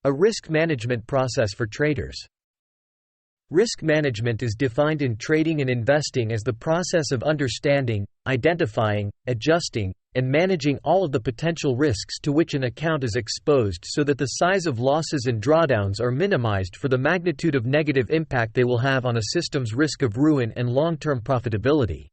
A risk management process for traders. Risk management is defined in trading and investing as the process of understanding, identifying, adjusting, and managing all of the potential risks to which an account is exposed so that the size of losses and drawdowns are minimized for the magnitude of negative impact they will have on a system's risk of ruin and long-term profitability.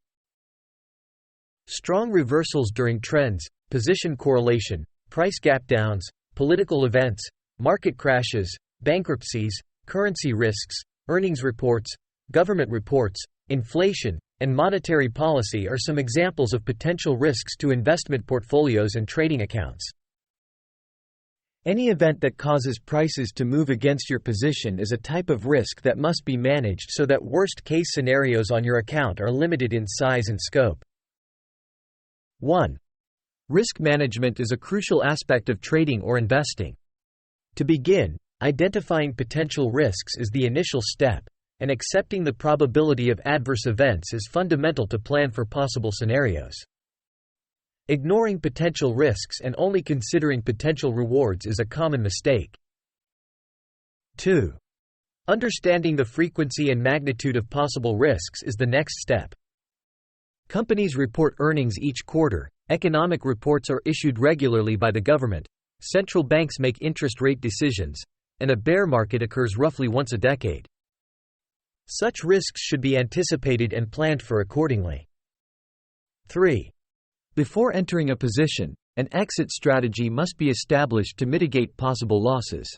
Strong reversals during trends, position correlation, price gap downs, political events, market crashes, bankruptcies, currency risks, earnings reports, government reports, inflation, and monetary policy are some examples of potential risks to investment portfolios and trading accounts. Any event that causes prices to move against your position is a type of risk that must be managed so that worst-case scenarios on your account are limited in size and scope. 1. Risk management is a crucial aspect of trading or investing. To begin, identifying potential risks is the initial step, and accepting the probability of adverse events is fundamental to plan for possible scenarios. Ignoring potential risks and only considering potential rewards is a common mistake. 2. Understanding the frequency and magnitude of possible risks is the next step. Companies report earnings each quarter, economic reports are issued regularly by the government, central banks make interest rate decisions, and a bear market occurs roughly once a decade. Such risks should be anticipated and planned for accordingly. 3. Before entering a position, an exit strategy must be established to mitigate possible losses.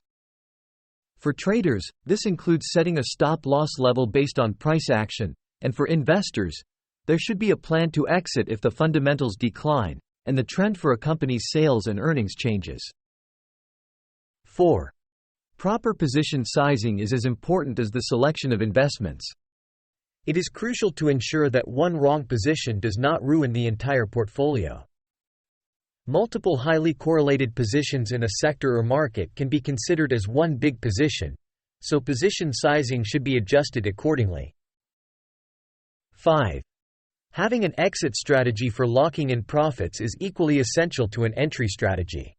For traders, this includes setting a stop-loss level based on price action, and for investors, there should be a plan to exit if the fundamentals decline, and the trend for a company's sales and earnings changes. 4. Proper position sizing is as important as the selection of investments. It is crucial to ensure that one wrong position does not ruin the entire portfolio. Multiple highly correlated positions in a sector or market can be considered as one big position, so position sizing should be adjusted accordingly. 5. Having an exit strategy for locking in profits is equally essential to an entry strategy.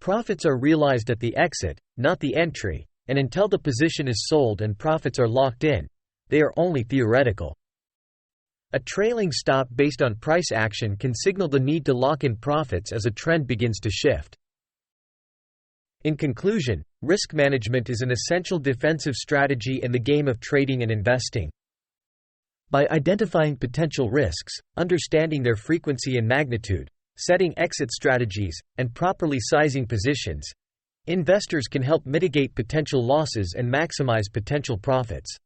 Profits are realized at the exit, not the entry, and until the position is sold and profits are locked in, they are only theoretical. A trailing stop based on price action can signal the need to lock in profits as a trend begins to shift. In conclusion, risk management is an essential defensive strategy in the game of trading and investing. By identifying potential risks, understanding their frequency and magnitude, setting exit strategies, and properly sizing positions, investors can help mitigate potential losses and maximize potential profits.